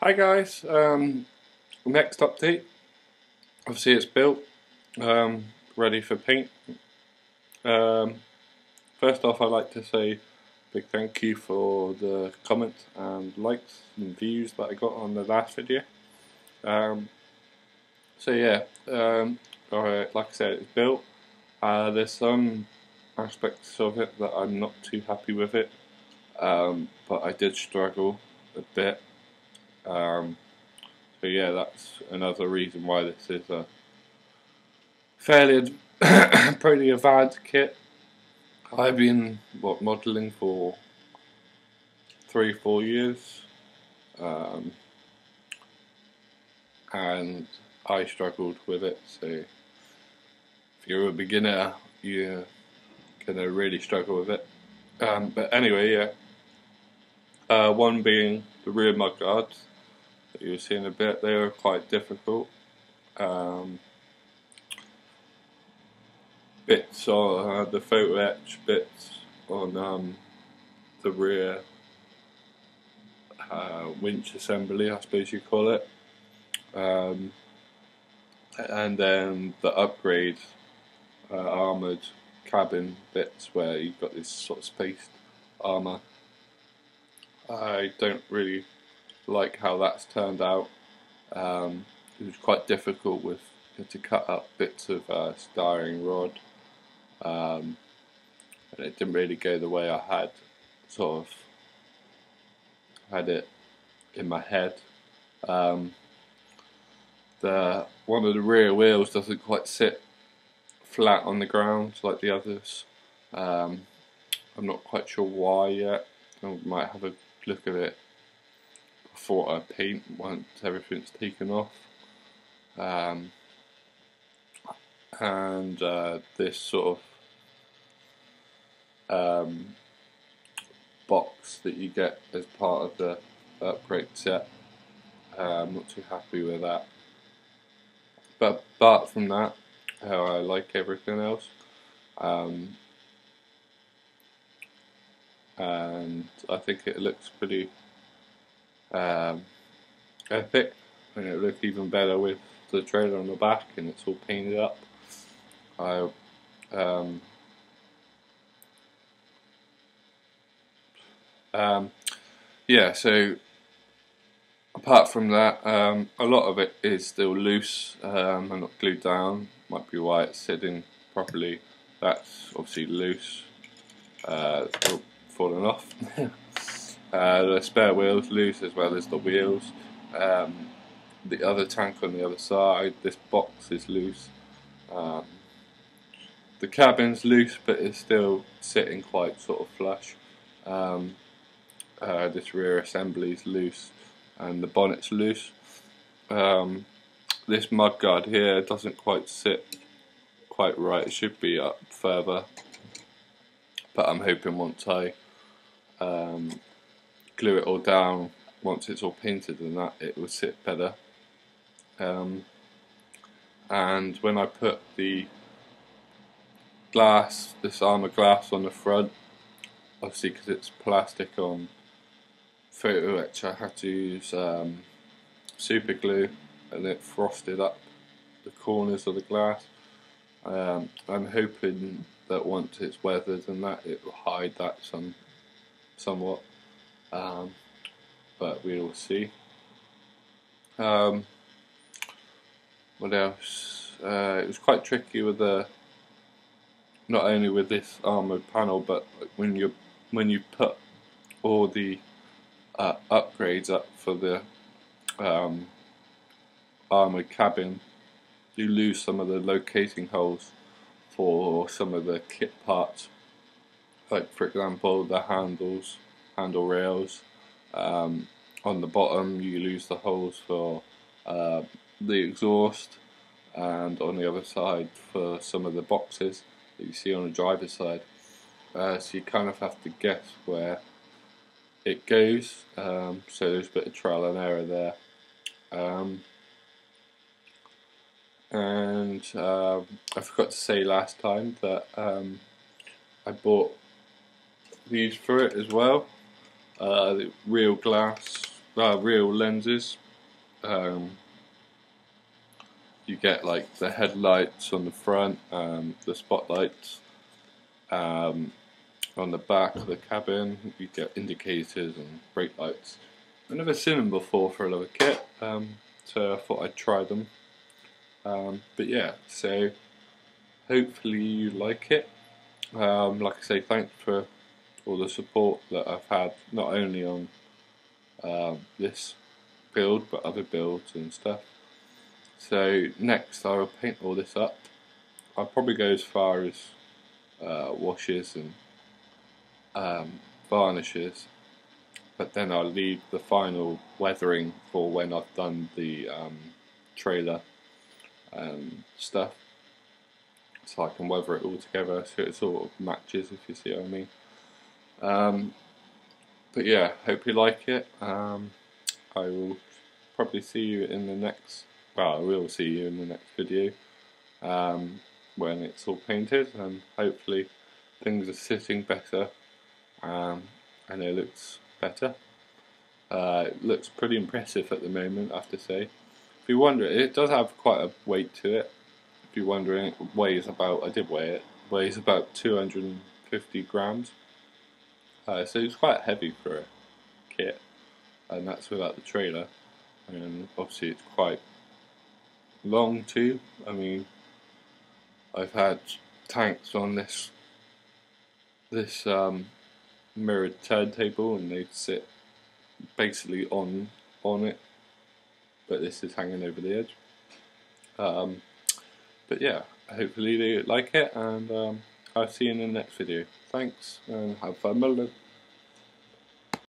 Hi guys, next update. Obviously it's built, ready for paint. Um, First off, I'd like to say a big thank you for the comments and likes and views that I got on the last video. Um, so yeah, like I said, it's built. There's some aspects of it that I'm not too happy with it, but I did struggle a bit. So yeah, that's another reason why this is a fairly pretty advanced kit. I've been modelling for 3-4 years, and I struggled with it. So if you're a beginner, you're gonna really struggle with it. But anyway, yeah. One being the rear mudguards that you'll see in a bit. They were quite difficult. Bits on the photo etch bits on the rear winch assembly, I suppose you call it, and then the upgrade armoured cabin bits where you've got this sort of spaced armour. I don't really like how that's turned out. It was quite difficult to cut up bits of styrene rod. And it didn't really go the way I had it in my head. One of the rear wheels doesn't quite sit flat on the ground like the others. I'm not quite sure why yet. I might have a look at it before I paint once everything's taken off. And this sort of box that you get as part of the upgrade set, I'm not too happy with that. But apart from that, I like everything else. And I think it looks pretty epic, and it looks even better with the trailer on the back and it's all painted up. Yeah, so apart from that, a lot of it is still loose and not glued down. Might be why it's sitting properly. That's obviously loose, falling off. The spare wheel's loose as well as the wheels. The other tank on the other side, this box is loose. The cabin's loose, but it's still sitting quite sort of flush. This rear assembly's loose, and the bonnet's loose. This mudguard here doesn't quite sit quite right. It should be up further, but I'm hoping once I glue it all down, once it's all painted and that, it will sit better. And when I put the glass, this armour glass on the front, obviously because it's plastic on photo etch, I had to use super glue, and it frosted up the corners of the glass. I'm hoping that once it's weathered and that, it will hide that somewhat, but we'll see. What else? It was quite tricky with not only with this armoured panel, but when you put all the upgrades up for the armoured cabin, you lose some of the locating holes for some of the kit parts, like for example the handle rails. On the bottom you lose the holes for the exhaust, and on the other side for some of the boxes that you see on the driver's side. So you kind of have to guess where it goes, so there's a bit of trial and error there. And I forgot to say last time that I bought these for it as well, the real glass real lenses. You get like the headlights on the front, the spotlights on the back of the cabin. You get indicators and brake lights. I've never seen them before for a leather kit, so I thought I'd try them. But yeah, so hopefully you like it. Like I say, thanks for all the support that I've had, not only on this build but other builds and stuff. So next I will paint all this up. I'll probably go as far as washes and varnishes, but then I'll leave the final weathering for when I've done the trailer and stuff, so I can weather it all together so it sort of matches, if you see what I mean. But yeah, hope you like it. I will probably see you in the next, well, I will see you in the next video when it's all painted, and hopefully things are sitting better and it looks better. It looks pretty impressive at the moment, I have to say. If you wonder, it does have quite a weight to it. If you're wondering, it weighs about, I did weigh it, weighs about 250 grams. So it's quite heavy for a kit, and that's without the trailer. And obviously it's quite long too. I mean, I've had tanks on this mirrored turntable, and they sit basically on it, but this is hanging over the edge. But yeah, hopefully they like it, and I'll see you in the next video. Thanks, and have fun building.